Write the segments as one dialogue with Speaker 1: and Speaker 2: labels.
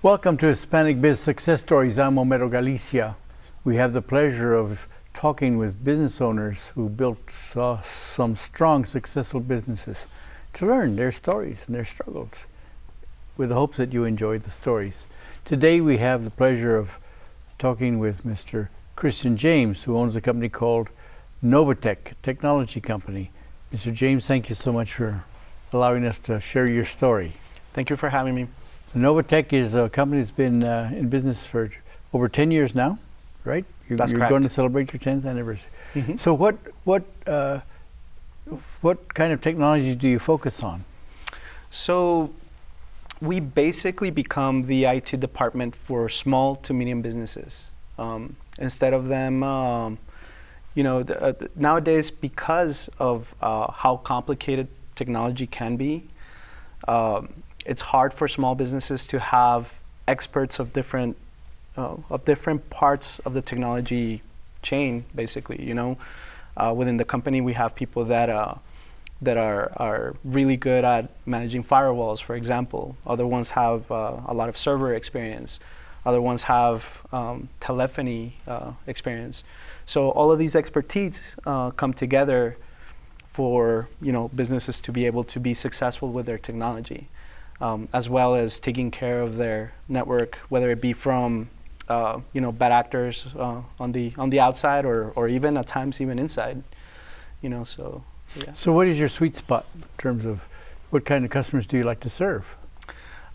Speaker 1: Welcome to Hispanic Biz Success Stories. I'm Homero Galicia. We have the pleasure of talking with business owners who built some strong, successful businesses to learn their stories and their struggles with the hopes that you enjoy the stories. Today we have the pleasure of talking with Mr. Christian James, who owns a company called Novatech, technology company. Mr. James, thank you so much for allowing us to share your story.
Speaker 2: Thank you for having me.
Speaker 1: Novatech is a company that's been in business for over 10 years now, right?
Speaker 2: That's
Speaker 1: you're
Speaker 2: correct.
Speaker 1: going to celebrate your 10th anniversary.
Speaker 2: Mm-hmm.
Speaker 1: So what kind of technology do you focus on?
Speaker 2: So we basically become the IT department for small to medium businesses. Instead of them, nowadays, because of how complicated technology can be, it's hard for small businesses to have experts of different parts of the technology chain. Basically, within the company, we have people that are really good at managing firewalls, for example. Other ones have a lot of server experience. Other ones have telephony experience. So all of these expertise come together for businesses to be able to be successful with their technology. As well as taking care of their network, whether it be from bad actors on the outside or even at times even inside. So yeah.
Speaker 1: So what is your sweet spot in terms of what kind of customers do you like to serve?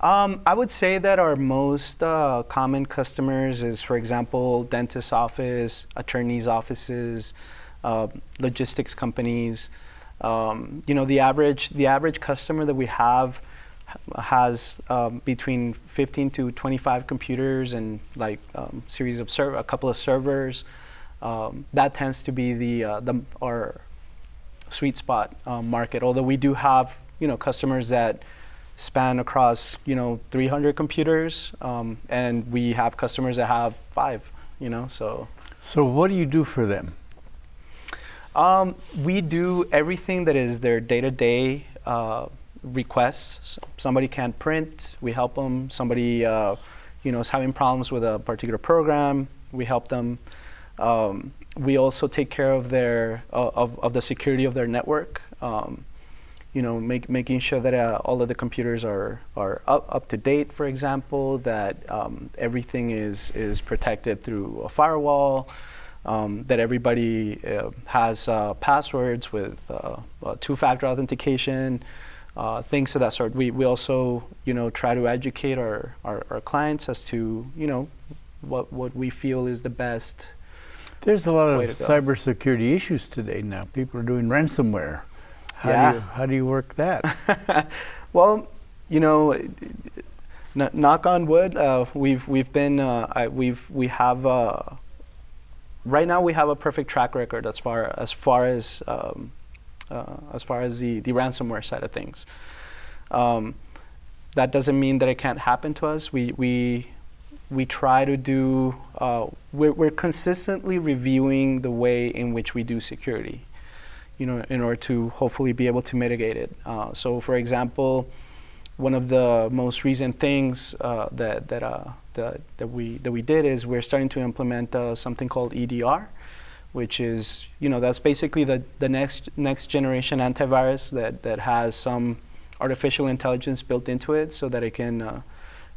Speaker 2: I would say that our most common customers is, for example, dentist office, attorneys' offices, logistics companies. The average customer that we have has between 15 to 25 computers and series of a couple of servers. That tends to be our sweet spot market. Although we do have customers that span across 300 computers, and we have customers that have 5. So
Speaker 1: what do you do for them?
Speaker 2: We do everything that is their day-to-day requests. Somebody can't print, we help them. Somebody is having problems with a particular program, we help them. We also take care of the security of their network. Making sure that all of the computers are up to date, for example, that everything is protected through a firewall, that everybody has passwords with two-factor authentication, things of that sort. We also try to educate our clients as to what we feel is the best.
Speaker 1: There's a lot of cybersecurity issues today now. People are doing ransomware. How do you work that?
Speaker 2: Well, knock on wood, right now we have a perfect track record as far as the ransomware side of things. That doesn't mean that it can't happen to us. We try to do. We're consistently reviewing the way in which we do security, in order to hopefully be able to mitigate it. So, for example, one of the most recent things that we did is we're starting to implement something called EDR, which is that's basically the next generation antivirus that has some artificial intelligence built into it, so that it can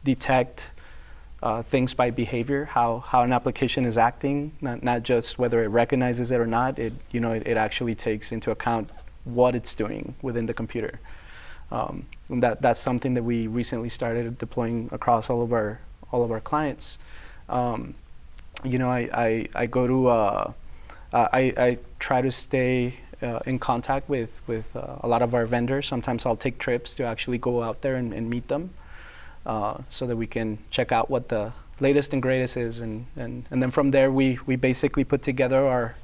Speaker 2: detect things by behavior, how an application is acting, not just whether it recognizes it or not. It actually takes into account what it's doing within the computer. And that's something that we recently started deploying across all of our clients. I go to I try to stay in contact with a lot of our vendors. Sometimes I'll take trips to actually go out there and meet them, so that we can check out what the latest and greatest is, and then from there we basically put together our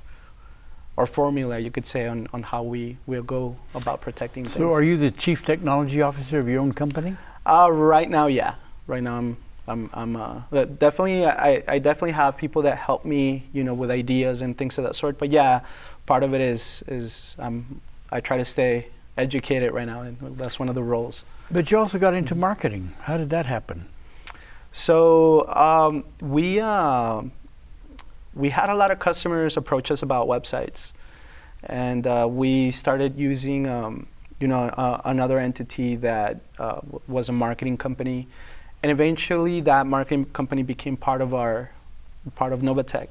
Speaker 2: formula, you could say, on how we'll go about protecting things.
Speaker 1: So are you the chief technology officer of your own company?
Speaker 2: Right now, yeah. Right now I'm definitely, I definitely have people that help me, with ideas and things of that sort. But yeah, part of it is I try to stay educated right now, and that's one of the roles.
Speaker 1: But you also got into marketing. How did that happen?
Speaker 2: So we had a lot of customers approach us about websites, and we started using another entity that was a marketing company, and eventually that marketing company became part of Novatech.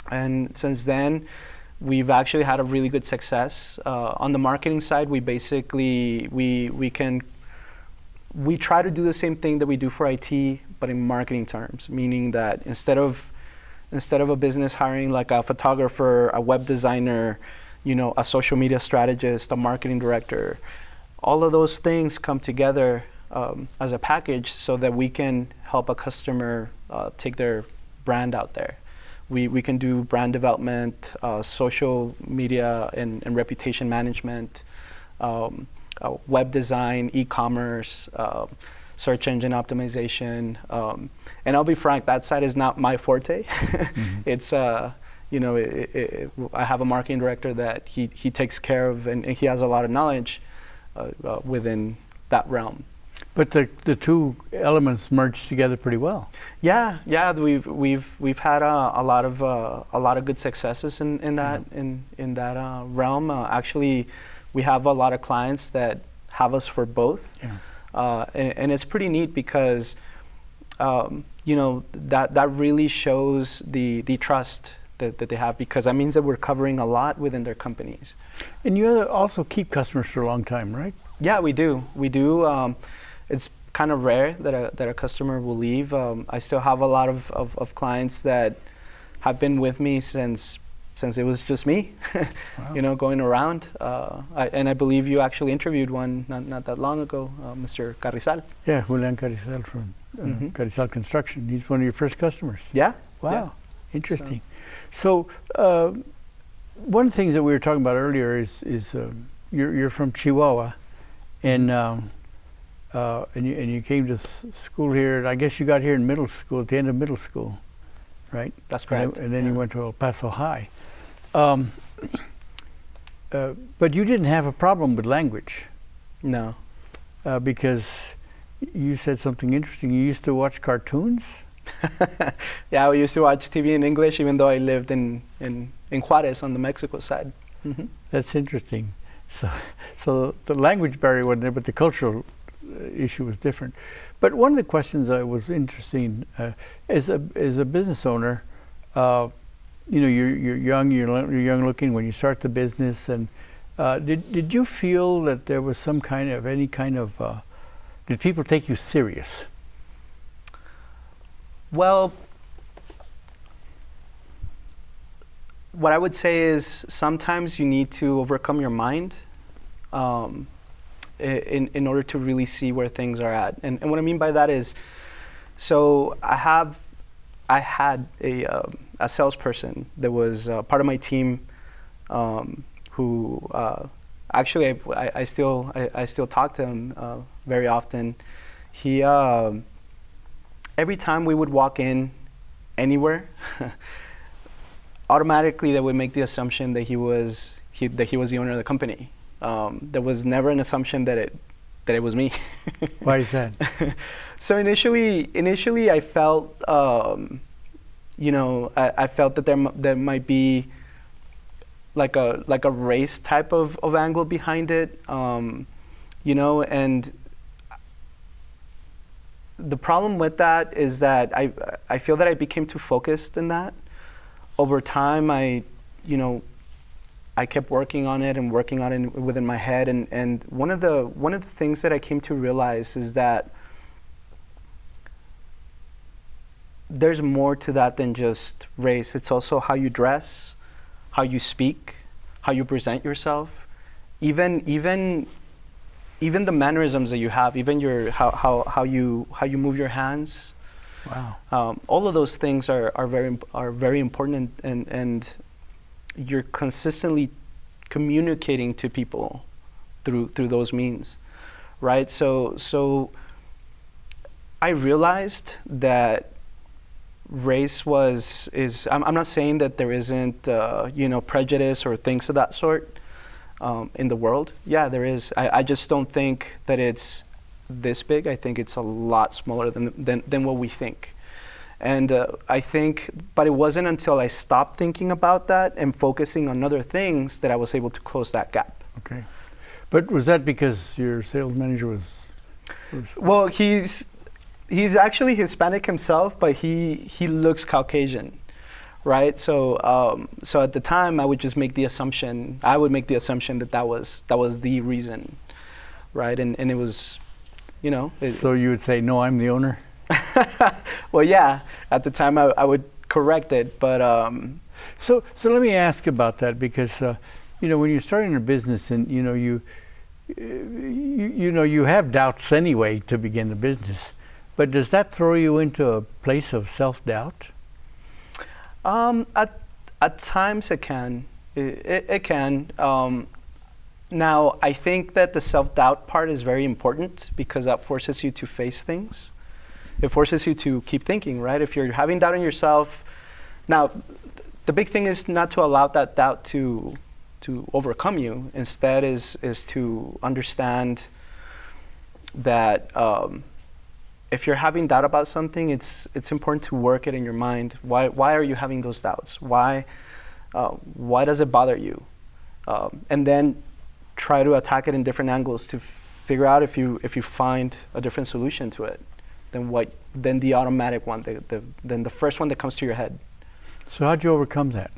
Speaker 2: And since then, we've actually had a really good success. On the marketing side, we basically we try to do the same thing that we do for IT, but in marketing terms, meaning that instead of a business hiring like a photographer, a web designer, a social media strategist, a marketing director, all of those things come together as a package so that we can help a customer take their brand out there. We can do brand development, social media and reputation management, web design, e-commerce, search engine optimization, and I'll be frank, that side is not my forte. Mm-hmm. It's I have a marketing director that he takes care of, and he has a lot of knowledge within that realm.
Speaker 1: But the two elements merge together pretty well.
Speaker 2: Yeah, we've had a lot of good successes in that realm. Actually, we have a lot of clients that have us for both. Yeah. And it's pretty neat because that really shows the trust that they have, because that means that we're covering a lot within their companies.
Speaker 1: And you also keep customers for a long time, right?
Speaker 2: Yeah, we do. It's kind of rare that a customer will leave. I still have a lot of clients that have been with me since it was just me, wow. Going around. And I believe you actually interviewed one not that long ago, Mr. Carrizal.
Speaker 1: Yeah, Julian Carrizal from Carrizal Construction. He's one of your first customers.
Speaker 2: Yeah.
Speaker 1: Wow,
Speaker 2: yeah.
Speaker 1: Interesting. So one of the things that we were talking about earlier is you're from Chihuahua, and you came to school here. I guess you got here in middle school, at the end of middle school, right?
Speaker 2: That's correct.
Speaker 1: And then you went to El Paso High. But you didn't have a problem with language.
Speaker 2: No.
Speaker 1: Because you said something interesting. You used to watch cartoons?
Speaker 2: Yeah, we used to watch TV in English, even though I lived in Juarez on the Mexico side. Mm-hmm.
Speaker 1: That's interesting. So the language barrier wasn't there, but the cultural issue was different. But one of the questions that was interesting, as a business owner, you're young looking when you start the business, and did you feel that there was any kind of did people take you serious?
Speaker 2: Well, what I would say is sometimes you need to overcome your mind in order to really see where things are at. And what I mean by that is, so I had a salesperson that was part of my team, who actually I still talk to him very often. He every time we would walk in anywhere, automatically they would make the assumption that he was the owner of the company. There was never an assumption that it was me.
Speaker 1: Why is that?
Speaker 2: So initially I felt I felt that there might be like a race type of angle behind it, and the problem with that is that I feel that I became too focused in that. Over time, I kept working on it within my head, and one of the things that I came to realize is that there's more to that than just race. It's also how you dress, how you speak, how you present yourself, even the mannerisms that you have, even how you move your hands.
Speaker 1: Wow.
Speaker 2: All of those things are very important, and you're consistently communicating to people through those means, right? So I realized that race is I'm not saying that there isn't prejudice or things of that sort in the world. Yeah, there is. I just don't think that it's this big. I think it's a lot smaller than what we think. And I think, but it wasn't until I stopped thinking about that and focusing on other things that I was able to close that gap.
Speaker 1: Okay. But was that because your sales manager was?
Speaker 2: Well, he's actually Hispanic himself, but he looks Caucasian, right? So so at the time, I would just make the assumption. I would make the assumption that was the reason, right? And it was, you know.
Speaker 1: So you would say, no, I'm the owner?
Speaker 2: Well, yeah. At the time, I would correct it, but.
Speaker 1: So let me ask about that, because you know, when you're starting a business, and you know you have doubts anyway to begin the business, but does that throw you into a place of self-doubt?
Speaker 2: At times it can. It can. Now, I think that the self-doubt part is very important, because that forces you to face things. It forces you to keep thinking, right? If you're having doubt in yourself, now the big thing is not to allow that doubt to overcome you. Instead is to understand that if you're having doubt about something, it's important to work it in your mind. Why are you having those doubts? Why does it bother you? And then try to attack it in different angles to figure out if you find a different solution to it than the automatic one, than the first one that comes to your head.
Speaker 1: So how'd you overcome that?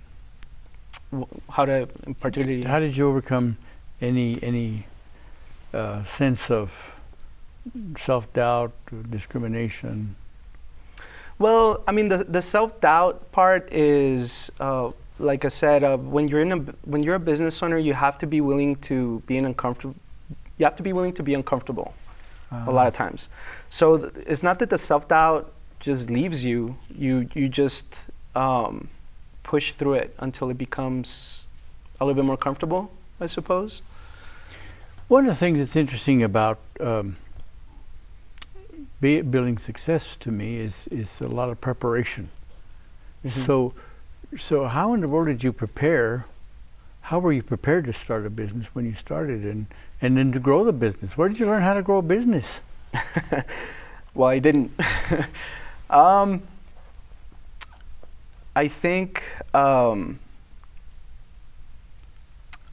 Speaker 2: How did you overcome
Speaker 1: any sense of self-doubt, discrimination?
Speaker 2: Well, I mean, the self-doubt part is, like I said, when you're a business owner, you have to be willing to be uncomfortable. You have to be willing to be uncomfortable a lot of times. So it's not that the self-doubt just leaves you. You just push through it until it becomes a little bit more comfortable, I suppose.
Speaker 1: One of the things that's interesting about building success to me is a lot of preparation. Mm-hmm. So how in the world did you prepare? How were you prepared to start a business when you started, and then to grow the business? Where did you learn how to grow a business?
Speaker 2: Well, I didn't. I think a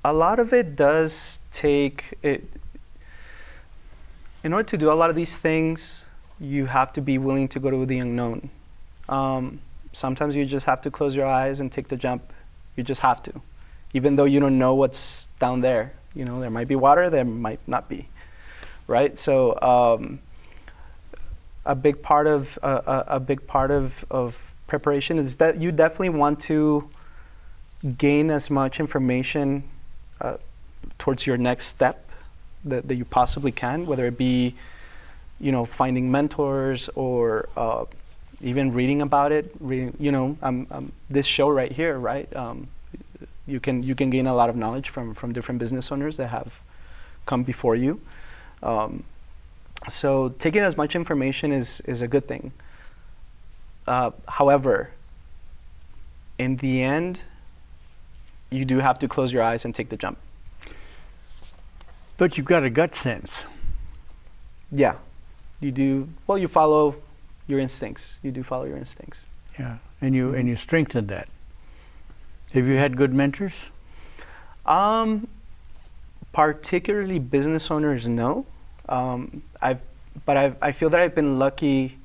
Speaker 2: lot of it does take it. In order to do a lot of these things, you have to be willing to go to the unknown. Sometimes you just have to close your eyes and take the jump. You just have to, even though you don't know what's down there. You know, there might be water, there might not be, right? So a big part of preparation is that you definitely want to gain as much information towards your next step that you possibly can, whether it be, you know, finding mentors or even reading about it. You know, this show right here, right? You can gain a lot of knowledge from different business owners that have come before you. So taking as much information is a good thing. However, in the end, you do have to close your eyes and take the jump.
Speaker 1: But you've got a gut sense.
Speaker 2: Yeah, you do. Well, you follow your instincts. You do follow your instincts.
Speaker 1: Yeah, and you strengthen that. Have you had good mentors?
Speaker 2: Particularly business owners, no. I feel that I've been lucky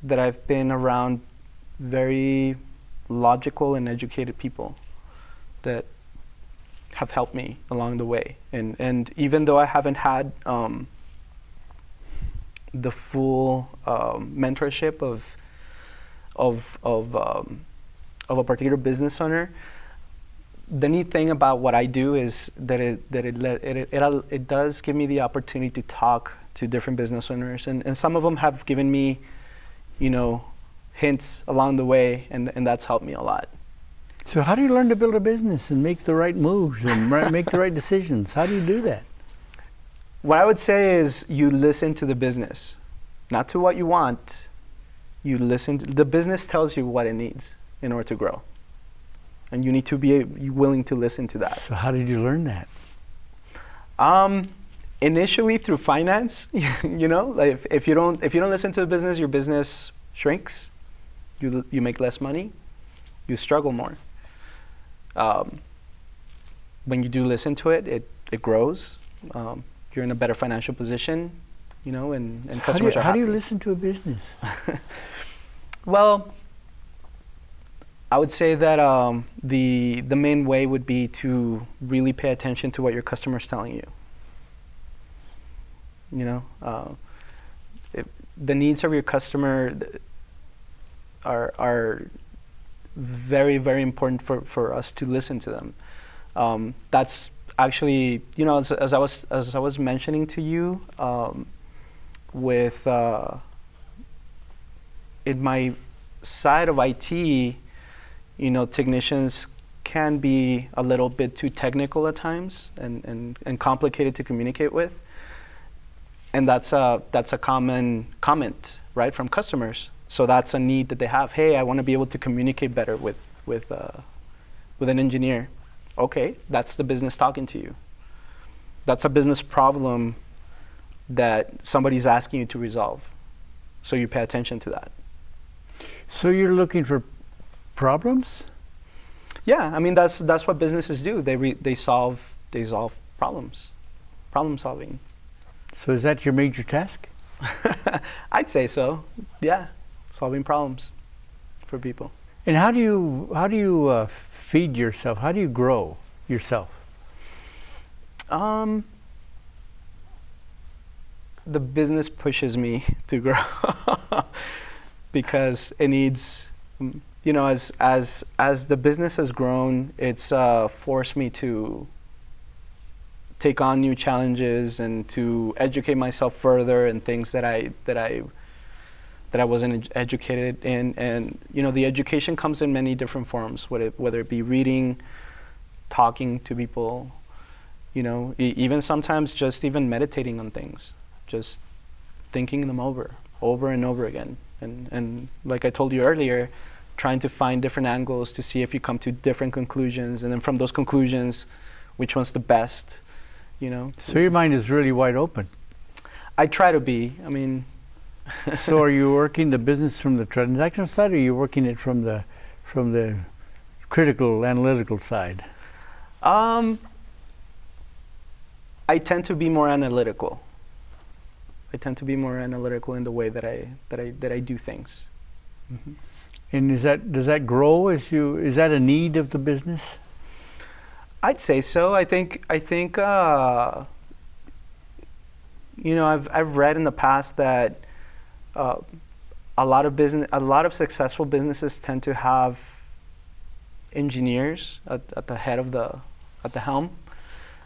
Speaker 2: that I've been around very logical and educated people that have helped me along the way. And even though I haven't had the full mentorship of a particular business owner, the neat thing about what I do is that it does give me the opportunity to talk to different business owners, and some of them have given me, you know, hints along the way, and that's helped me a lot.
Speaker 1: So how do you learn to build a business and make the right moves and make the right decisions? How do you do that?
Speaker 2: What I would say is you listen to the business, not to what you want. You listen to the business tells you what it needs in order to grow, and you need to be willing to listen to that.
Speaker 1: So how did you learn that?
Speaker 2: initially through finance, you know, like if you don't listen to the business, your business shrinks. You make less money. You struggle more. When you do listen to it, it grows. You're in a better financial position, you know, and
Speaker 1: So
Speaker 2: customers are
Speaker 1: how do
Speaker 2: happy.
Speaker 1: you listen to a business?
Speaker 2: Well, I would say that the main way would be to really pay attention to what your customer's telling you. You know, the needs of your customer are very, very important for us to listen to them. That's actually, you know, as I was mentioning to you, with in my side of IT, you know, technicians can be a little bit too technical at times and complicated to communicate with. And that's a common comment, right, from customers. So that's a need that they have. Hey, I want to be able to communicate better with an engineer. Okay, that's the business talking to you. That's a business problem that somebody's asking you to resolve. So you pay attention to that.
Speaker 1: So you're looking for problems?
Speaker 2: Yeah, I mean that's what businesses do. They solve problems, problem solving.
Speaker 1: So is that your major task?
Speaker 2: I'd say so. Yeah, solving problems for people.
Speaker 1: And how do you feed yourself? How do you grow yourself?
Speaker 2: The business pushes me to grow because it needs, you know, as the business has grown, it's forced me to take on new challenges and to educate myself further in things that I wasn't educated in. And you know, the education comes in many different forms, whether it be reading, talking to people, you know, even sometimes just even meditating on things, just thinking them over and over again. And like I told you earlier, trying to find different angles to see if you come to different conclusions, and then from those conclusions, which one's the best, you know.
Speaker 1: So your mind is really wide open.
Speaker 2: I try to be. I mean.
Speaker 1: So are you working the business from the transactional side, or are you working it from the critical analytical side?
Speaker 2: I tend to be more analytical. I tend to be more analytical in the way that I do things. Mm-hmm.
Speaker 1: And does that grow is that a need of the business?
Speaker 2: I'd say so. I think you know, I've read in the past that a lot of successful businesses tend to have engineers at the head of at the helm,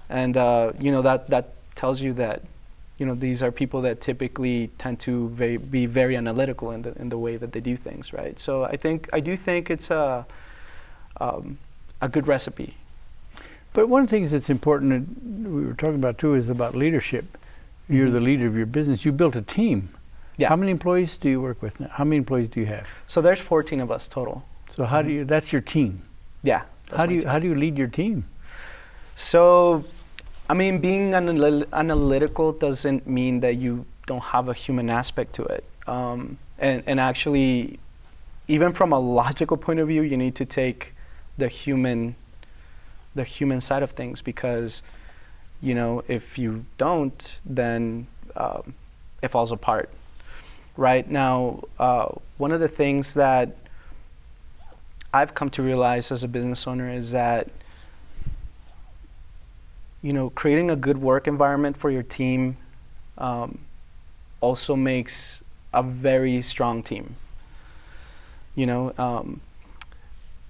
Speaker 2: and you know, that tells you that, you know, these are people that typically tend to be very analytical in the way that they do things, right? So I do think it's a good recipe.
Speaker 1: But one of the things that's important that we were talking about too is about leadership. You're the leader of your business. You built a team.
Speaker 2: Yeah.
Speaker 1: How many employees do you work with now? How many employees do you have?
Speaker 2: So there's 14 of us total.
Speaker 1: So how do you? That's your team.
Speaker 2: Yeah.
Speaker 1: How do you lead your team?
Speaker 2: So, I mean, being analytical doesn't mean that you don't have a human aspect to it. And actually, even from a logical point of view, you need to take the human side of things, because, you know, if you don't, then it falls apart. Right now, one of the things that I've come to realize as a business owner is that, you know, creating a good work environment for your team also makes a very strong team. You know,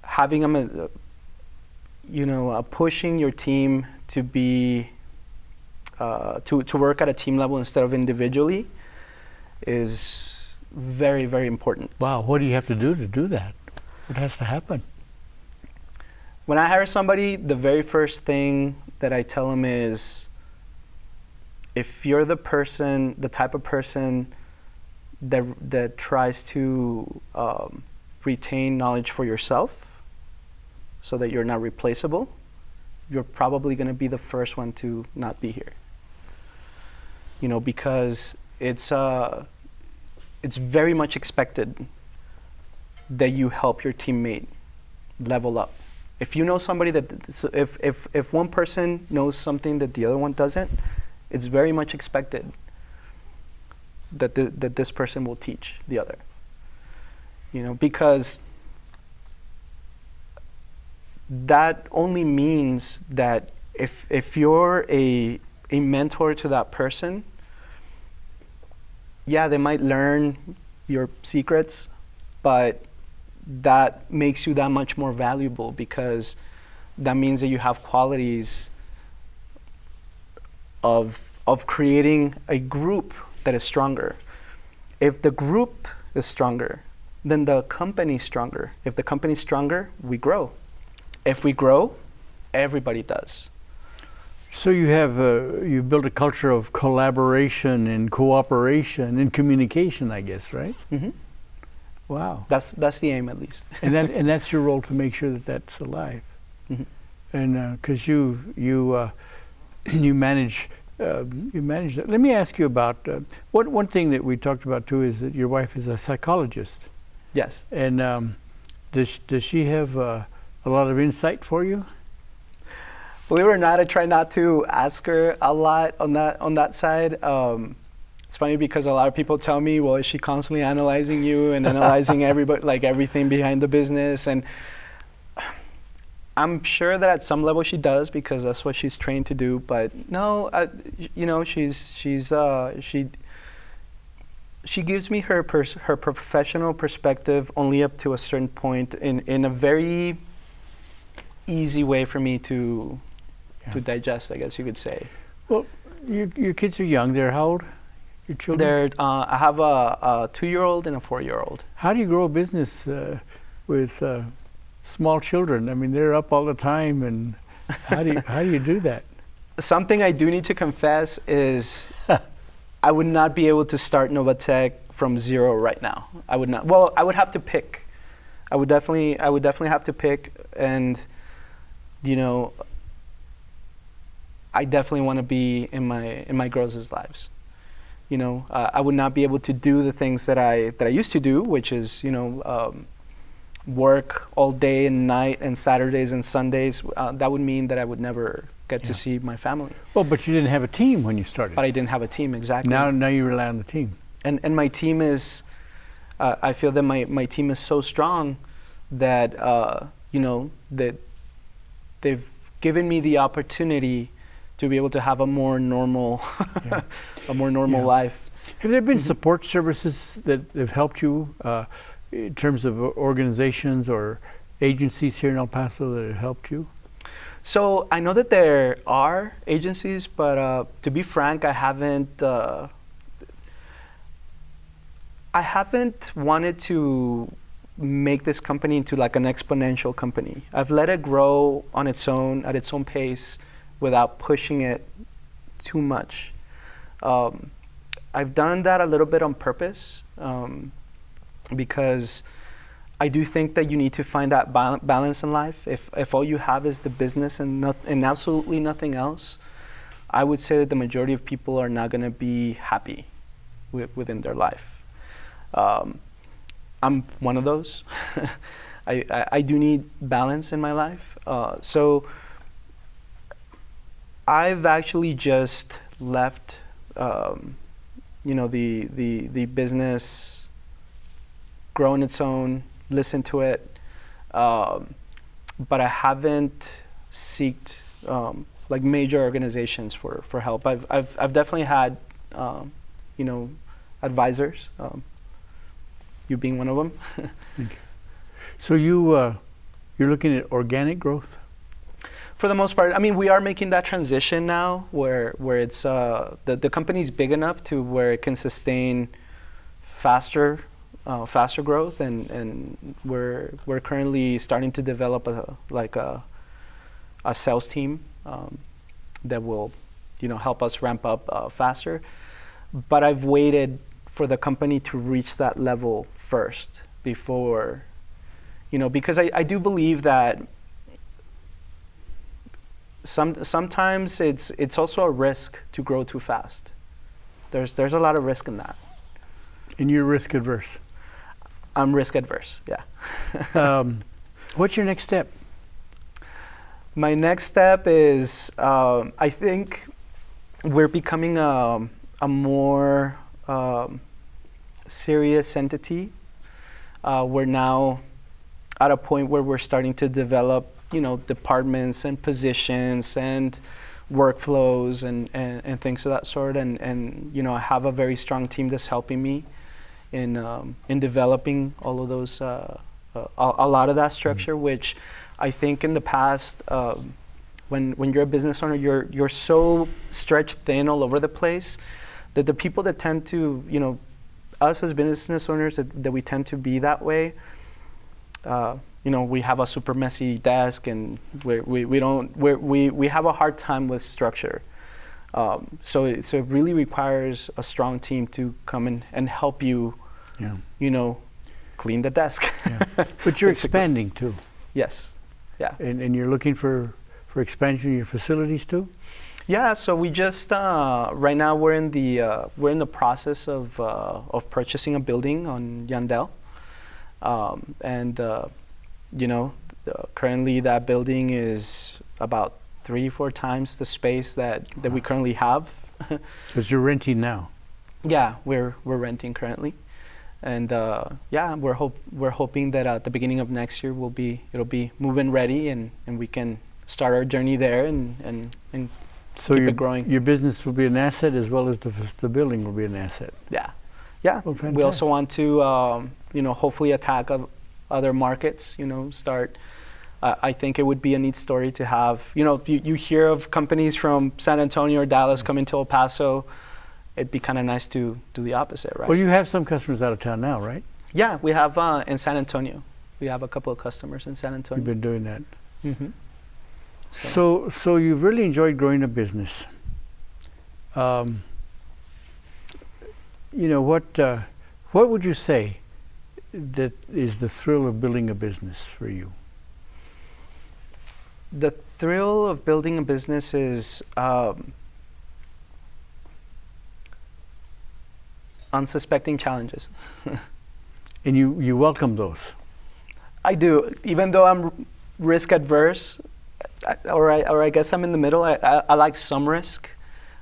Speaker 2: having them, you know, pushing your team to be to work at a team level instead of individually is very, very important.
Speaker 1: Wow, what do you have to do that? What has to happen?
Speaker 2: When I hire somebody, the very first thing that I tell them is, if you're the type of person that tries to retain knowledge for yourself so that you're not replaceable, you're probably going to be the first one to not be here. because it's very much expected that you help your teammate level up. If you know somebody if one person knows something that the other one doesn't, it's very much expected that this person will teach the other. Because that only means that if you're a mentor to that person, yeah, they might learn your secrets, but that makes you that much more valuable, because that means that you have qualities of creating a group that is stronger. If the group is stronger, then the company's stronger. If the company's stronger, we grow. If we grow, everybody does.
Speaker 1: So you build a culture of collaboration and cooperation and communication, I guess, right?
Speaker 2: Mm-hmm.
Speaker 1: Wow.
Speaker 2: That's the aim, at least.
Speaker 1: and that's your role, to make sure that that's alive.
Speaker 2: Mm-hmm.
Speaker 1: And because you manage that. Let me ask you about one thing that we talked about too, is that your wife is a psychologist.
Speaker 2: Yes.
Speaker 1: And does she have a lot of insight for you?
Speaker 2: Believe it or not, I try not to ask her a lot on that side. It's funny because a lot of people tell me, well, is she constantly analyzing you and analyzing everybody, like everything behind the business? And I'm sure that at some level she does, because that's what she's trained to do. But no, she gives me her professional perspective only up to a certain point, in a very easy way for me to digest, I guess you could say.
Speaker 1: Well, your kids are young. They're how old? Your children?
Speaker 2: I have a 2-year-old and a 4-year-old.
Speaker 1: How do you grow a business with small children? I mean, they're up all the time, and how do you do that?
Speaker 2: Something I do need to confess is I would not be able to start Novatech from zero right now. I would not. Well, I would have to pick. I would definitely have to pick, and I definitely want to be in my girls' lives. I would not be able to do the things that I used to do, which is work all day and night and Saturdays and Sundays. That would mean that I would never get to see my family.
Speaker 1: Well, but you didn't have a team when you started.
Speaker 2: But I didn't have a team, exactly.
Speaker 1: Now you rely on the team.
Speaker 2: And my team is, I feel that my team is so strong that that they've given me the opportunity to be able to have a more normal life.
Speaker 1: Have there been support services that have helped you in terms of organizations or agencies here in El Paso that have helped you?
Speaker 2: So I know that there are agencies, but to be frank, I haven't wanted to make this company into like an exponential company. I've let it grow on its own, at its own pace, without pushing it too much. I've done that a little bit on purpose, because I do think that you need to find that balance in life. If all you have is the business and absolutely nothing else, I would say that the majority of people are not going to be happy within their life. I'm one of those. I do need balance in my life. So I've actually just left, the business grow on its own, listen to it, but I haven't sought like major organizations for help. I've definitely had advisors. You being one of them.
Speaker 1: Thank you. So you're looking at organic growth?
Speaker 2: For the most part, I mean, we are making that transition now, where it's the company's big enough to where it can sustain faster growth, and we're currently starting to develop a sales team that will help us ramp up faster. But I've waited for the company to reach that level first before, because I do believe that sometimes it's also a risk to grow too fast. there's a lot of risk in that.
Speaker 1: And you're risk adverse.
Speaker 2: I'm risk adverse. Yeah.
Speaker 1: What's your next step?
Speaker 2: My next step is I think we're becoming a more serious entity. We're now at a point where we're starting to develop, departments and positions and workflows and things of that sort. And I have a very strong team that's helping me in developing all of those, a lot of that structure, which I think in the past, when you're a business owner, you're so stretched thin all over the place that the people that tend to, us as business owners, that we tend to be that way. We have a super messy desk, and we have a hard time with structure. So it really requires a strong team to come in and help you, clean the desk.
Speaker 1: Yeah. But you're expanding too.
Speaker 2: Yes. Yeah.
Speaker 1: And you're looking for expansion in your facilities too?
Speaker 2: Yeah. So we just right now we're in the process of purchasing a building on Yandel, currently that building is about 3-4 times the space that we currently have.
Speaker 1: Because you're renting now.
Speaker 2: Yeah, we're renting currently, and we're hoping that at the beginning of next year it'll be move-in ready, and we can start our journey there and
Speaker 1: so
Speaker 2: keep it growing.
Speaker 1: Your business will be an asset as well as the building will be an asset.
Speaker 2: Yeah.
Speaker 1: Well,
Speaker 2: We also want to hopefully attack other markets. Start. I think it would be a neat story to have. You hear of companies from San Antonio or Dallas coming to El Paso. It'd be kind of nice to do the opposite, right?
Speaker 1: Well, you have some customers out of town now, right?
Speaker 2: Yeah, we have in San Antonio. We have a couple of customers in San Antonio.
Speaker 1: You've been doing that.
Speaker 2: Mm-hmm.
Speaker 1: So you've really enjoyed growing a business. What would you say that is the thrill of building a business for you?
Speaker 2: The thrill of building a business is unsuspecting challenges.
Speaker 1: And you welcome those? I
Speaker 2: do, even though I'm risk adverse, or I guess I'm in the middle. I like some risk,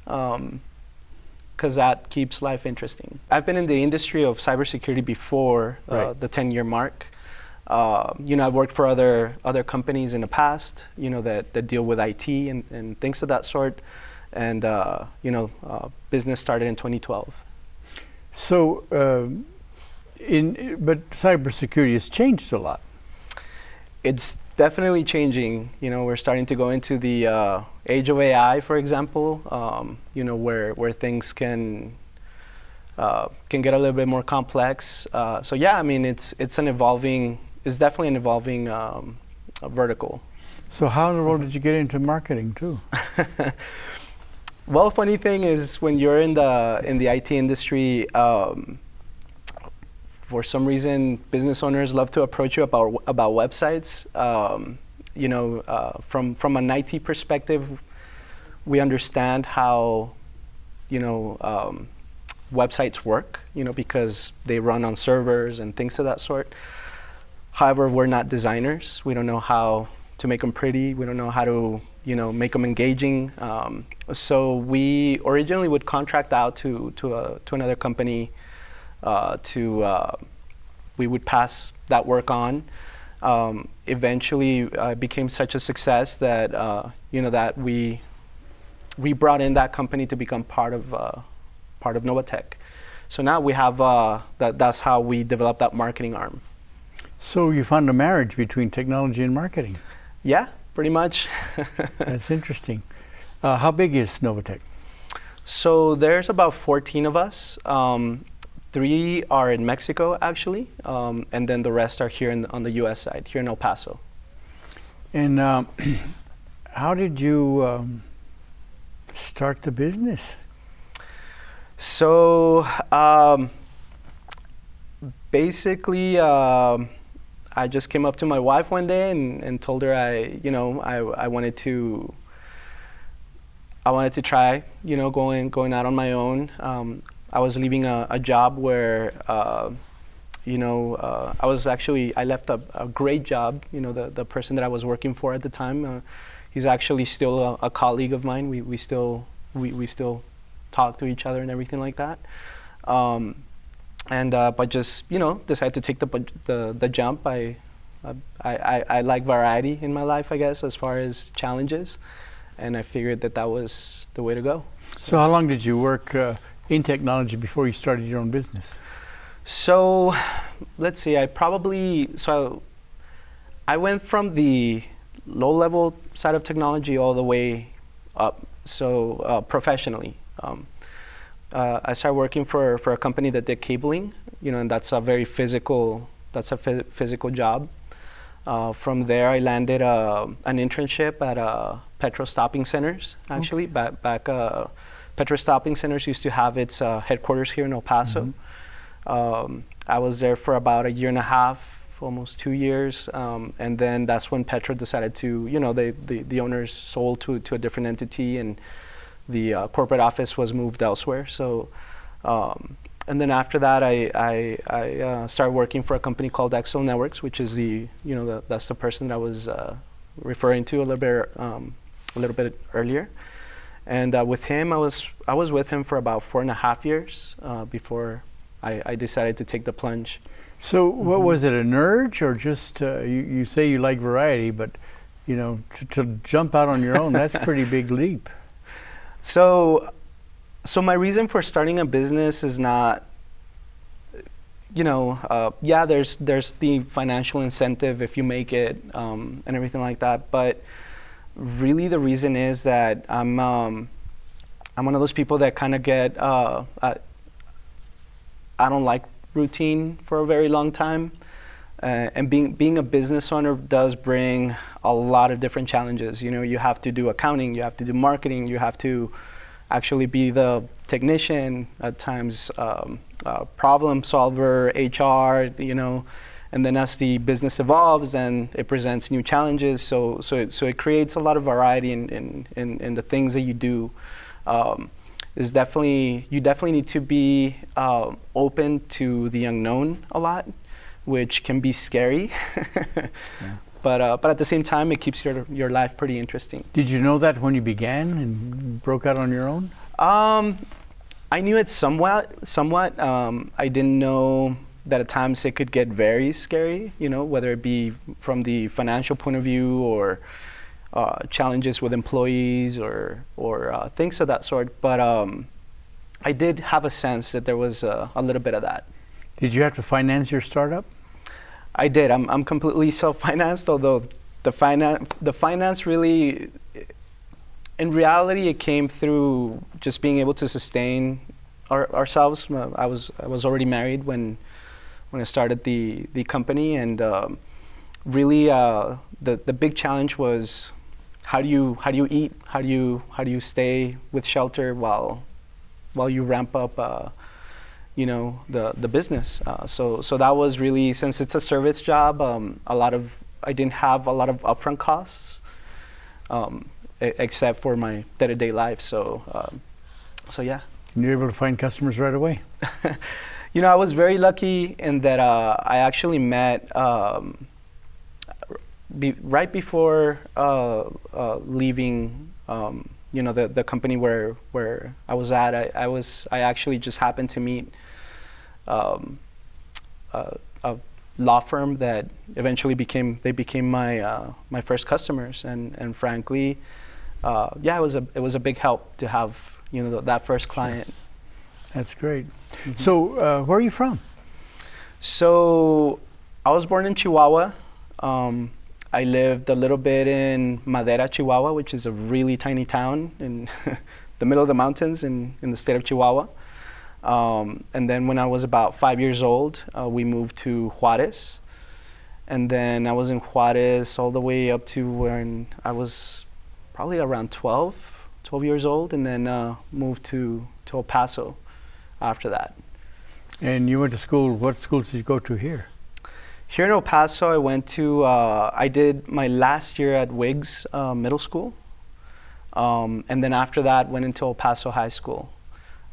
Speaker 2: because that keeps life interesting. I've been in the industry of cybersecurity before the 10-year mark. I've worked for other companies in the past, that deal with IT and things of that sort. And business started in 2012.
Speaker 1: So, but cybersecurity has changed a lot.
Speaker 2: It's definitely changing. We're starting to go into the age of AI, for example. Where things can get a little bit more complex. It's definitely an evolving vertical.
Speaker 1: So how in the world did you get into marketing too?
Speaker 2: Well, funny thing is, when you're in the IT industry, for some reason, business owners love to approach you about websites. From an IT perspective, we understand how websites work, because they run on servers and things of that sort. However, we're not designers. We don't know how to make them pretty. We don't know how to make them engaging. So we originally would contract out to another company. We would pass that work on. Eventually, it became such a success that that we brought in that company to become part of Novatech. So now we have that's how we developed that marketing arm.
Speaker 1: So you found a marriage between technology and marketing?
Speaker 2: Yeah, pretty much.
Speaker 1: That's interesting. How big is Novatech?
Speaker 2: So there's about 14 of us. 3 are in Mexico, actually, and then the rest are here on the U.S. side, here in El Paso.
Speaker 1: And how did you start the business?
Speaker 2: So basically, I just came up to my wife one day and told her I wanted to. I wanted to try, going out on my own. I was leaving a job where, I left a great job. The person that I was working for at the time, he's actually still a colleague of mine. We still talk to each other and everything like that. But just decided to take the jump. I like variety in my life, I guess, as far as challenges, and I figured that was the way to go.
Speaker 1: So how long did you work in technology before you started your own business?
Speaker 2: So let's see, I went from the low-level side of technology all the way up, so professionally. I started working for a company that did cabling, and that's a very physical job. From there, I landed an internship at petrol stopping centers. Actually, back petrol stopping centers used to have its headquarters here in El Paso. I was there for about a year and a half, almost 2 years, and then that's when Petro decided to, the owners sold to a different entity, and the corporate office was moved elsewhere. So, and then after that, I started working for a company called Excel Networks, which is that's the person that I was referring to a little bit earlier. And with him, I was with him for about 4.5 years before I decided to take the plunge.
Speaker 1: So what was it, an urge, or just you say you like variety, but to jump out on your own, that's a pretty big leap.
Speaker 2: So my reason for starting a business is not, there's the financial incentive if you make it and everything like that, but really the reason is that I'm one of those people that kind of get I don't like routine for a very long time, and being a business owner does bring a lot of different challenges. You have to do accounting, you have to do marketing, you have to actually be the technician at times, problem solver, HR, and then as the business evolves and it presents new challenges, so it creates a lot of variety in the things that you do. You definitely need to be open to the unknown a lot, which can be scary. Yeah. But at the same time, it keeps your life pretty interesting.
Speaker 1: Did you know that when you began and broke out on your own?
Speaker 2: I knew it somewhat. I didn't know that at times it could get very scary, whether it be from the financial point of view or challenges with employees or things of that sort. But I did have a sense that there was a little bit of that.
Speaker 1: Did you have to finance your startup?
Speaker 2: I did. I'm completely self-financed, although the finance really, in reality, it came through just being able to sustain ourselves. I was already married when I started the company, and really the big challenge was how do you eat? How do you stay with shelter while you ramp up the business. So that was really, since it's a service job, I didn't have a lot of upfront costs, except for my day-to-day life. So yeah.
Speaker 1: And you're able to find customers right away.
Speaker 2: I was very lucky in that I actually met right before leaving. The company where I was at, I actually just happened to meet a law firm that eventually became my first customers, and frankly, it was a big help to have that first client.
Speaker 1: That's great. Mm-hmm. So where are you from?
Speaker 2: So I was born in Chihuahua. I lived a little bit in Madera, Chihuahua, which is a really tiny town in the middle of the mountains in the state of Chihuahua. And then when I was about 5 years old, we moved to Juarez. And then I was in Juarez all the way up to when I was probably around 12 years old, and then moved to El Paso after that.
Speaker 1: And you went to school, what schools did you go to here?
Speaker 2: Here in El Paso, I went to, I did my last year at Wiggs Middle School. And then after that, went into El Paso High School,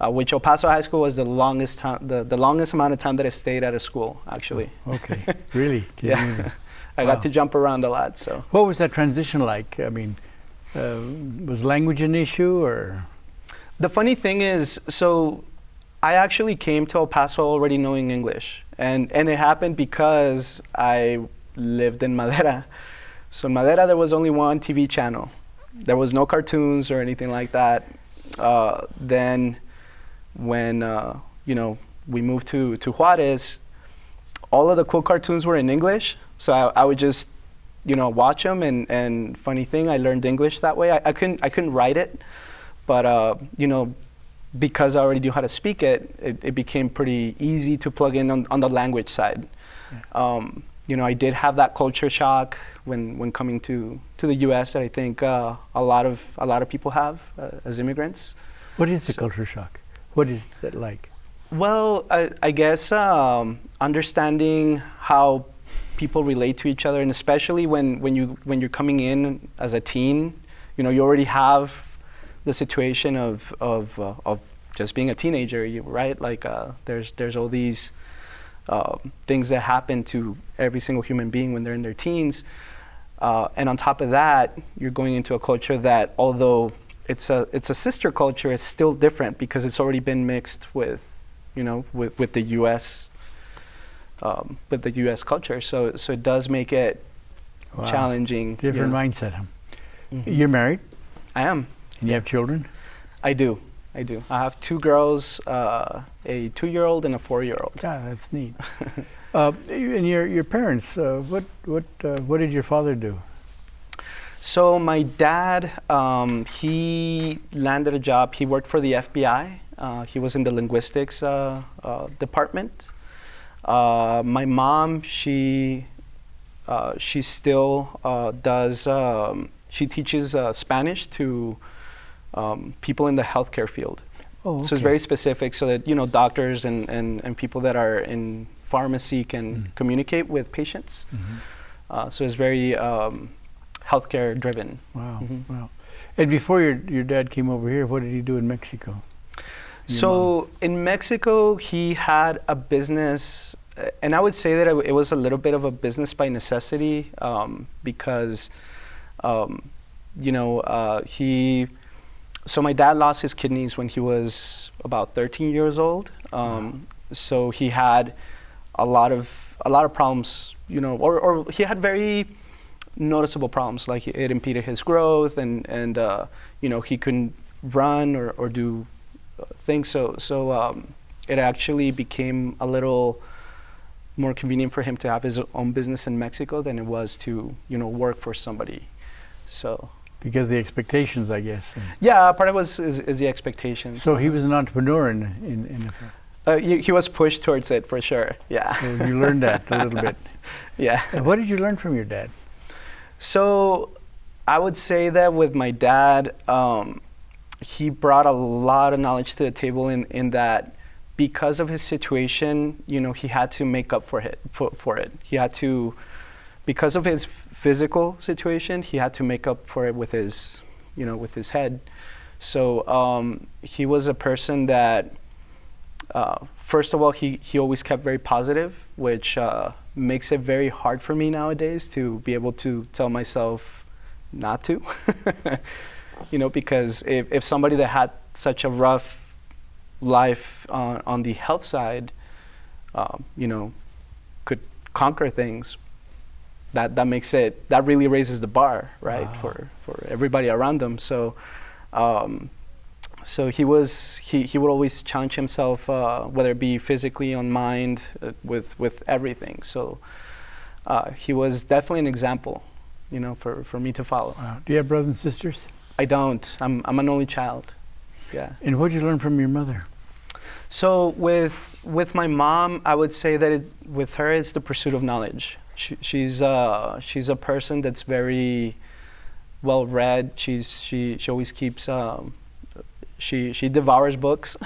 Speaker 2: which El Paso High School was the longest time, the longest amount of time that I stayed at a school, actually.
Speaker 1: Okay, really?
Speaker 2: Yeah. I
Speaker 1: Wow.
Speaker 2: got to jump around a lot, so.
Speaker 1: What was that transition like? I mean, was language an issue, or?
Speaker 2: The funny thing is, so I actually came to El Paso already knowing English. And it happened because I lived in Madera. So in Madera, there was only one TV channel. There was no cartoons or anything like that. Then when, we moved to Juarez, all of the cool cartoons were in English. So I would just, watch them. And funny thing, I learned English that way. I couldn't write it, but, because I already knew how to speak it became pretty easy to plug in on the language side. Yeah. I did have that culture shock when coming to the U.S. that I think a lot of people have as immigrants.
Speaker 1: What is the culture shock? What is that like?
Speaker 2: Well, I guess understanding how people relate to each other, and especially when you're coming in as a teen, you already have the situation of just being a teenager, right? Like there's all these things that happen to every single human being when they're in their teens, and on top of that, you're going into a culture that, although it's a sister culture, is still different because it's already been mixed with the U.S. With the U.S. culture. So it does make it challenging.
Speaker 1: Different mindset.
Speaker 2: Mm-hmm.
Speaker 1: You're married?
Speaker 2: I am.
Speaker 1: And you have children?
Speaker 2: I do. I have two girls, a 2-year-old and a 4-year-old.
Speaker 1: Yeah, that's neat. And your parents, what did your father do?
Speaker 2: So my dad, he landed a job. He worked for the FBI. He was in the linguistics department. My mom, she still does. She teaches Spanish to people in the healthcare field.
Speaker 1: Oh, okay.
Speaker 2: So it's very specific, so that doctors and people that are in pharmacy can communicate with patients. Mm-hmm. So it's very healthcare driven.
Speaker 1: Wow,
Speaker 2: Mm-hmm.
Speaker 1: wow. And before your dad came over here, what did he do in Mexico?
Speaker 2: So in Mexico, he had a business, and I would say that it was a little bit of a business by necessity, because, so my dad lost his kidneys when he was about 13 years old. So he had a lot of problems, or he had very noticeable problems, like it impeded his growth, and he couldn't run or do things. So it actually became a little more convenient for him to have his own business in Mexico than it was to work for somebody. So
Speaker 1: because the expectations, I guess.
Speaker 2: Yeah, part of it is the expectations.
Speaker 1: So he was an entrepreneur in
Speaker 2: he was pushed towards it for sure. Yeah.
Speaker 1: So you learned that a little bit.
Speaker 2: Yeah.
Speaker 1: And what did you learn from your dad?
Speaker 2: So I would say that with my dad, he brought a lot of knowledge to the table in that, because of his situation, he had to make up for it. He had to, because of his physical situation, he had to make up for it with his head. So he was a person that, first of all, he always kept very positive, which makes it very hard for me nowadays to be able to tell myself not to. Because if somebody that had such a rough life on the health side, could conquer things, that makes it, that really raises the bar, right? Wow. for everybody around them. So so he would always challenge himself, whether it be physically, on mind, with everything. So he was definitely an example, for me to follow.
Speaker 1: Wow. Do you have brothers and sisters?
Speaker 2: I don't. I'm an only child. Yeah.
Speaker 1: And what did you learn from your mother?
Speaker 2: So with my mom, I would say that with her, it's the pursuit of knowledge. She's a person that's very well read. She always keeps she devours books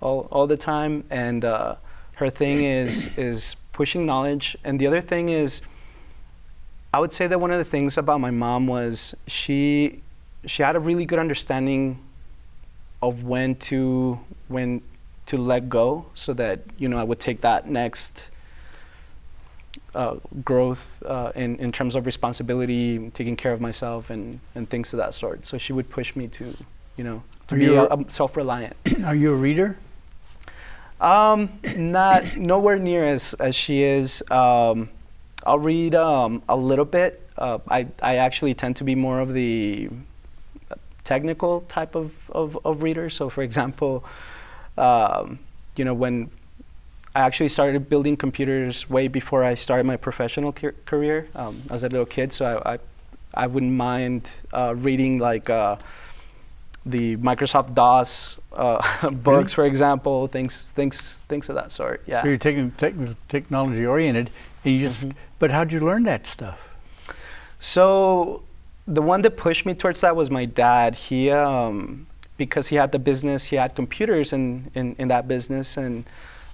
Speaker 2: all the time, and her thing is pushing knowledge. And the other thing is, I would say that one of the things about my mom was she she had a really good understanding of when to let go, so that I would take that next growth in terms of responsibility, taking care of myself, and things of that sort. So she would push me to be self-reliant.
Speaker 1: Are you a reader?
Speaker 2: Not nowhere near as she is. I'll read a little bit. I actually tend to be more of the technical type of reader. So, for example, when I actually started building computers way before I started my professional career as a little kid, so I wouldn't mind reading like the Microsoft DOS books, for example, things of that sort. Yeah.
Speaker 1: So you're taking technology oriented, and you just. But how'd you learn that stuff?
Speaker 2: So the one that pushed me towards that was my dad. He, because he had the business, he had computers in that business, and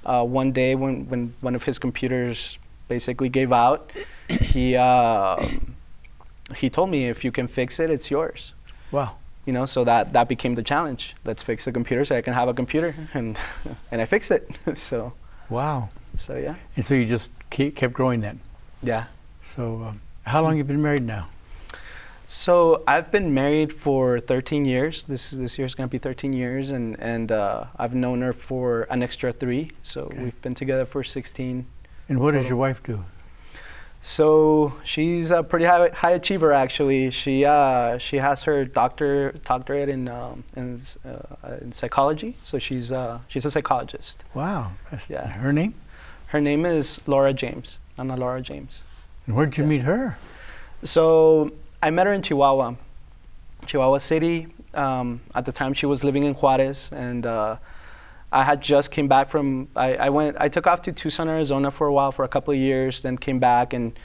Speaker 2: one day when one of his computers basically gave out, he told me, if you can fix it, it's yours.
Speaker 1: Wow.
Speaker 2: So that became the challenge. Let's fix the computer so I can have a computer, and I fixed it. So.
Speaker 1: Wow.
Speaker 2: So yeah.
Speaker 1: And so you just kept growing that.
Speaker 2: Yeah.
Speaker 1: So how long have you been married now?
Speaker 2: So I've been married for 13 years. This year's gonna be 13 years, and I've known her for an extra 3. So
Speaker 1: Okay.
Speaker 2: we've been together for 16.
Speaker 1: And what does
Speaker 2: total.
Speaker 1: your wife do?
Speaker 2: So she's a pretty high achiever, actually. She has her doctorate in psychology. So she's a psychologist.
Speaker 1: Wow.
Speaker 2: Yeah.
Speaker 1: Her name?
Speaker 2: Her name is Laura James. Ana Laura James.
Speaker 1: And where did you meet her?
Speaker 2: So I met her in Chihuahua City. At the time, she was living in Juarez, and I had just came back from. I took off to Tucson, Arizona for a while, for a couple of years, then came back and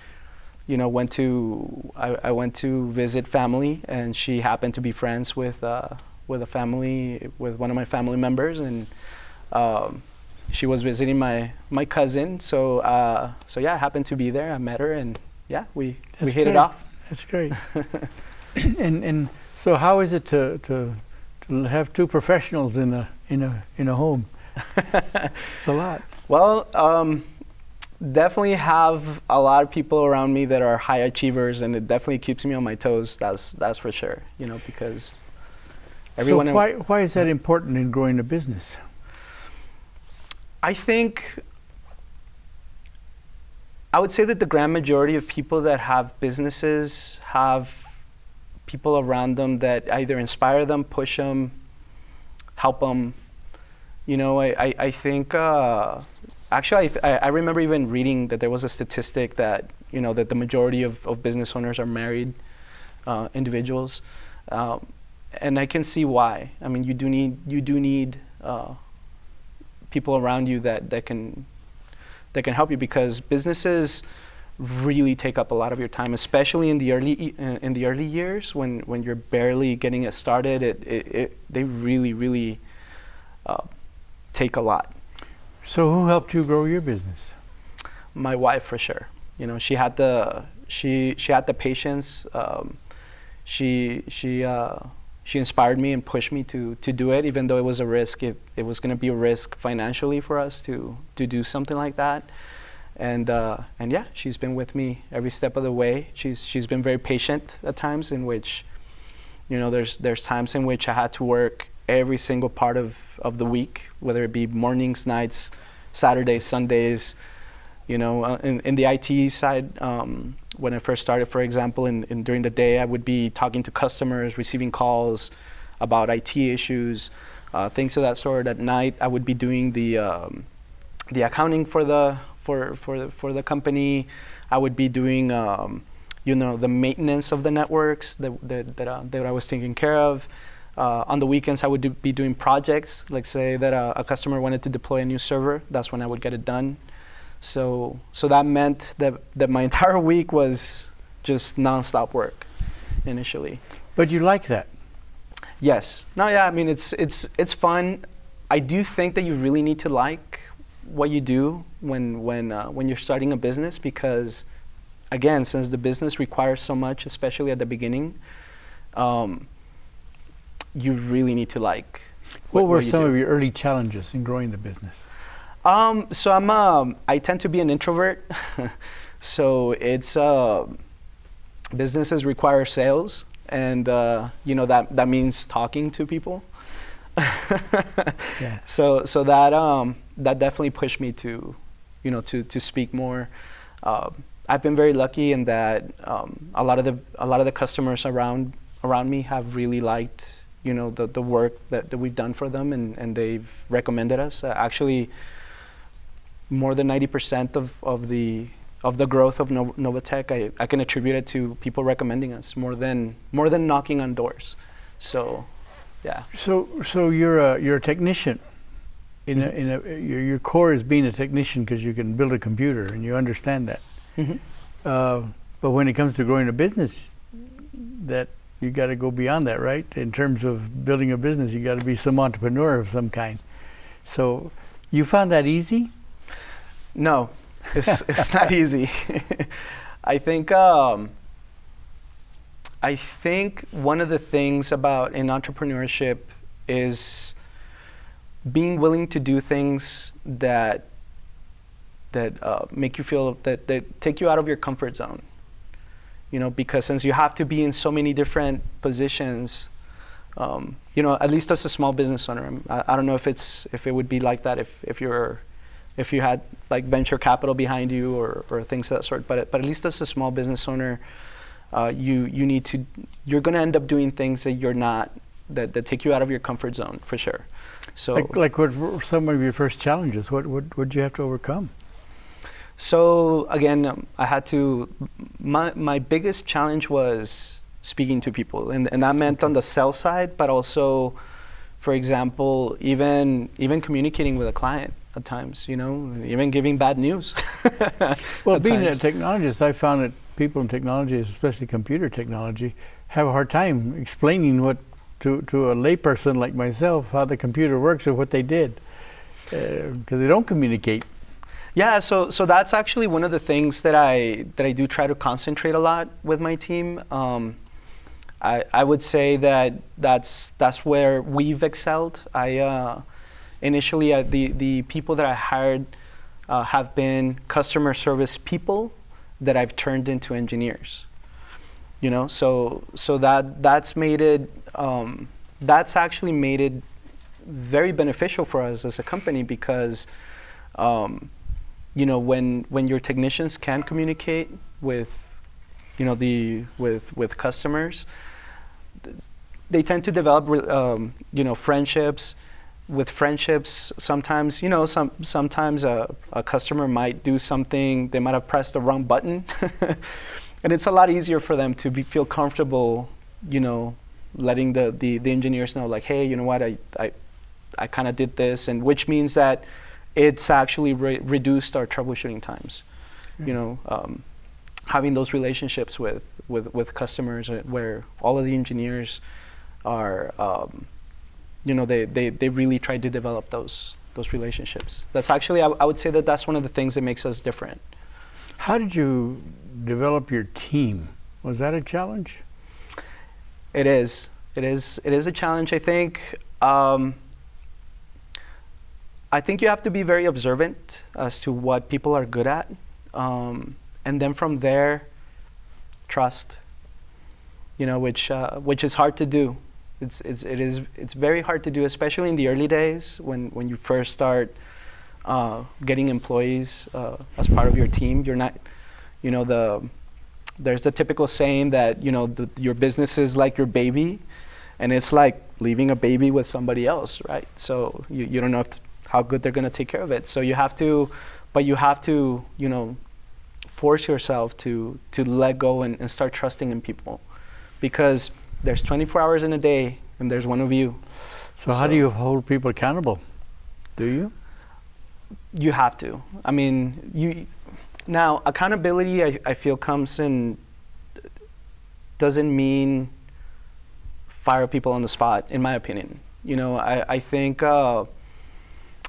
Speaker 2: went to visit family, and she happened to be friends with a family, with one of my family members, and she was visiting my cousin. So yeah, I happened to be there. I met her, and yeah, we hit it off.
Speaker 1: That's great. and so how is it to have 2 professionals in a home? It's a lot.
Speaker 2: Well, definitely have a lot of people around me that are high achievers, and it definitely keeps me on my toes. That's for sure. Because everyone.
Speaker 1: So why is that important in growing a business?
Speaker 2: I think I would say that the grand majority of people that have businesses have people around them that either inspire them, push them, help them. I think actually I remember even reading that there was a statistic that that the majority of business owners are married individuals, and I can see why. I mean, you do need people around you that can help you, because businesses really take up a lot of your time, especially in the early years when you're barely getting it started. They really take a lot.
Speaker 1: So who helped you grow your business?
Speaker 2: My wife, for sure. She had the patience. She inspired me and pushed me to do it, even though it was a risk. It was going to be a risk financially for us to do something like that. And yeah, she's been with me every step of the way. She's been very patient at times, in which there's times in which I had to work every single part of the week, whether it be mornings, nights, Saturdays, Sundays. In the IT side, when I first started, for example, during the day, I would be talking to customers, receiving calls about IT issues, things of that sort. At night, I would be doing the accounting for the company. I would be doing the maintenance of the networks that I was taking care of. On the weekends, I would be doing projects. Like, say that a customer wanted to deploy a new server. That's when I would get it done. So that meant that my entire week was just nonstop work initially.
Speaker 1: But you like that?
Speaker 2: Yes. No, yeah, I mean, it's fun. I do think that you really need to like what you do when you're starting a business, because, again, since the business requires so much, especially at the beginning, you really need to like.
Speaker 1: What were
Speaker 2: you
Speaker 1: some
Speaker 2: do.
Speaker 1: of your early challenges in growing the business?
Speaker 2: So I tend to be an introvert. So it's businesses require sales, and that means talking to people.
Speaker 1: Yeah.
Speaker 2: So that definitely pushed me to speak more. I've been very lucky in that a lot of the customers around me have really liked the work that we've done for them, and they've recommended us. Actually, more than 90% of the growth of Novatech, I can attribute it to people recommending us more than knocking on doors. So, yeah.
Speaker 1: So you're a technician. Your core is being a technician because you can build a computer and you understand that.
Speaker 2: Mm-hmm.
Speaker 1: But when it comes to growing a business, that you got to go beyond that, right? In terms of building a business, you got to be some entrepreneur of some kind. So you found that easy?
Speaker 2: No, it's not easy. I think one of the things about in entrepreneurship is being willing to do things that make you feel that take you out of your comfort zone. Because since you have to be in so many different positions, at least as a small business owner, I don't know if it would be like that if you had like venture capital behind you or things of that sort. But at least as a small business owner, you're going to end up doing things that take you out of your comfort zone for sure. So
Speaker 1: like what were some of your first challenges? What would you have to overcome?
Speaker 2: So again, I had to. My biggest challenge was speaking to people, and that meant on the sales side, but also, for example, even communicating with a client at times. Even giving bad news.
Speaker 1: Well, being a technologist, I found that people in technology, especially computer technology, have a hard time explaining what to a layperson like myself how the computer works or what they did, because they don't communicate.
Speaker 2: Yeah, so that's actually one of the things that I do try to concentrate a lot with my team. I would say that's where we've excelled. Initially the people that I hired have been customer service people that I've turned into engineers. So that's made it that's actually made it very beneficial for us as a company because when your technicians can communicate with with customers, they tend to develop friendships. With friendships, sometimes sometimes a customer might do something, they might have pressed the wrong button, and it's a lot easier for them to feel comfortable, letting the engineers know, like, hey, you know what, I kind of did this, and which means that it's actually reduced our troubleshooting times. Having those relationships with customers where all of the engineers are, they really try to develop those relationships. That's actually, I would say that's one of the things that makes us different.
Speaker 1: How did you develop your team? Was that a challenge?
Speaker 2: It is a challenge. I think you have to be very observant as to what people are good at, and then from there, trust. Which is hard to do. It's very hard to do, especially in the early days when you first start getting employees as part of your team. You're not, there's the typical saying that your business is like your baby, and it's like leaving a baby with somebody else, right? So you don't know how good they're going to take care of it. So you have to force yourself to let go and start trusting in people, because there's 24 hours in a day, and there's one of you.
Speaker 1: So how do you hold people accountable? Do you?
Speaker 2: You have to. I mean, now accountability, I feel, doesn't mean fire people on the spot, in my opinion. I think a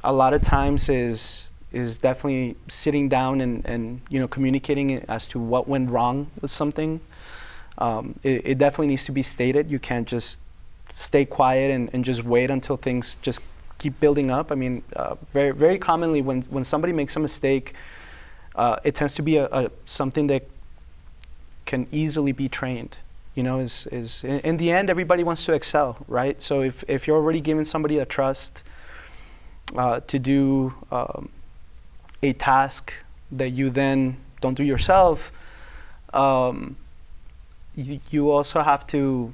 Speaker 2: lot of times is definitely sitting down and communicating as to what went wrong with something. It definitely needs to be stated. You can't just stay quiet and just wait until things just keep building up. I mean, very, very commonly when somebody makes a mistake, it tends to be something that can easily be trained. You know, is in the end, everybody wants to excel, right? So if you're already giving somebody a trust to do a task that you then don't do yourself, you also have to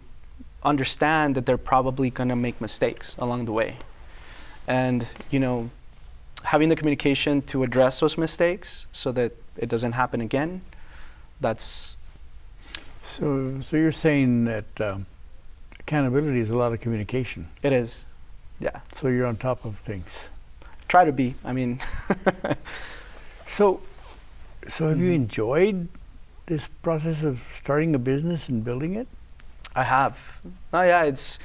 Speaker 2: understand that they're probably going to make mistakes along the way. And, you know, having the communication to address those mistakes so that it doesn't happen again, that's...
Speaker 1: So you're saying that accountability is a lot of communication.
Speaker 2: It is, yeah.
Speaker 1: So you're on top of things.
Speaker 2: Try to be, I mean...
Speaker 1: So have you enjoyed this process of starting a business and building it?
Speaker 2: I have. Oh yeah, it's,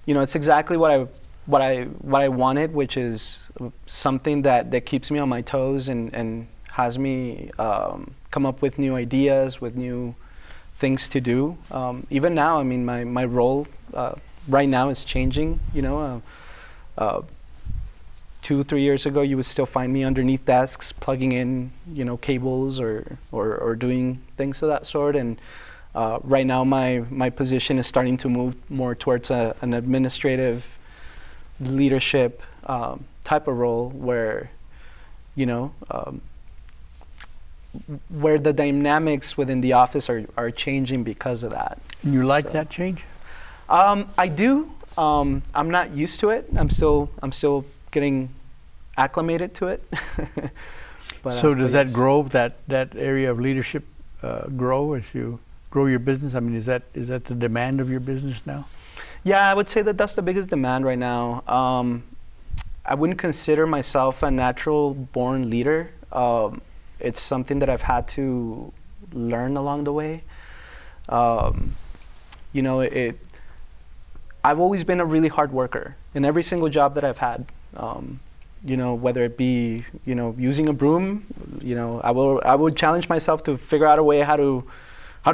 Speaker 2: you know, it's exactly what I wanted, which is something that keeps me on my toes and has me come up with new ideas, with new things to do. Even now, I mean, my role right now is changing. You know, 2-3 years ago, you would still find me underneath desks plugging in, you know, cables or doing things of that sort. And right now, my position is starting to move more towards an administrative leadership type of role, where, you know, where the dynamics within the office are changing because of that.
Speaker 1: And you like that change?
Speaker 2: I do. I'm not used to it. I'm still getting acclimated to it. But,
Speaker 1: so does that grow, that area of leadership grow as you grow your business? I mean, is that the demand of your business now?
Speaker 2: Yeah, I would say that's the biggest demand right now. I wouldn't consider myself a natural born leader. It's something that I've had to learn along the way. You know, I've always been a really hard worker in every single job that I've had. You know, whether it be, you know, using a broom, you know, I would challenge myself to figure out a way how to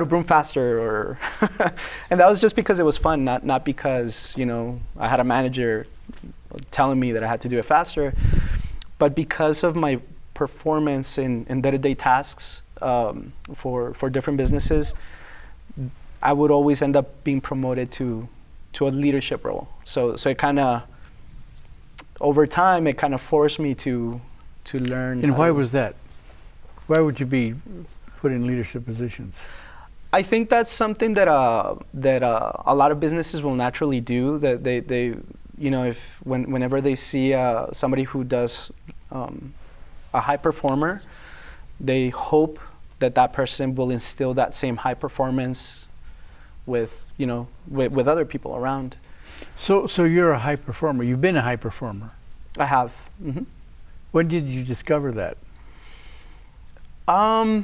Speaker 2: broom faster, or and that was just because it was fun, not because, you know, I had a manager telling me that I had to do it faster, but because of my performance in day-to-day tasks for different businesses, I would always end up being promoted to a leadership role. So it kind of, over time, it kind of forced me to learn.
Speaker 1: And why was that? Why would you be put in leadership positions?
Speaker 2: I think that's something that a lot of businesses will naturally do. That they you know, whenever they see somebody who does a high performer, they hope that person will instill that same high performance with, you know, with other people around.
Speaker 1: So you're a high performer. You've been a high performer.
Speaker 2: I have. Mm-hmm.
Speaker 1: When did you discover that?
Speaker 2: I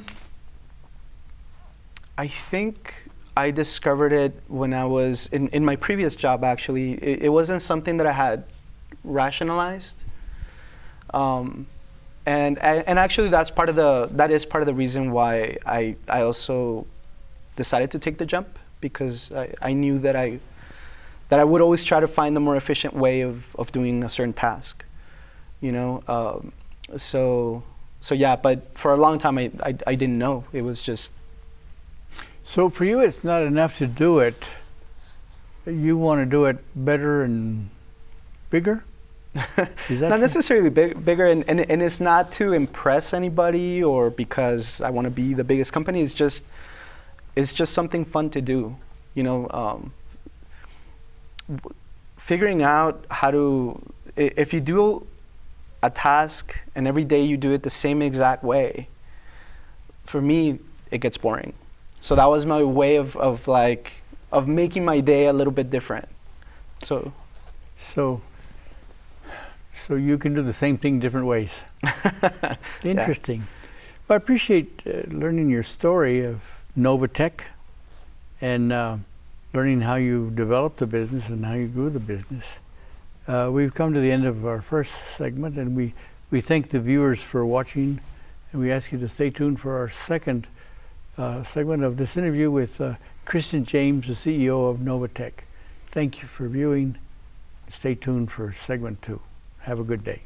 Speaker 2: think I discovered it when I was in my previous job. Actually, it wasn't something that I had rationalized. And actually, that is part of the reason why I also decided to take the jump, because I knew that I would always try to find the more efficient way of doing a certain task, you know. So yeah, but for a long time I didn't know. It was just.
Speaker 1: So for you, it's not enough to do it. You want to do it better and bigger? Is that
Speaker 2: not necessarily bigger, and it's not to impress anybody or because I want to be the biggest company. It's just something fun to do, you know. Figuring out how to, if you do a task and every day you do it the same exact way, for me it gets boring. So that was my way of making my day a little bit different. So you can do the same thing different ways. Interesting. Yeah. Well, I appreciate learning your story of Novatech and learning how you developed the business and how you grew the business. We've come to the end of our first segment, and we thank the viewers for watching, and we ask you to stay tuned for our second segment of this interview with Christian James, the CEO of Novatech.
Speaker 1: Thank you for viewing. Stay tuned for segment 2. Have a good day.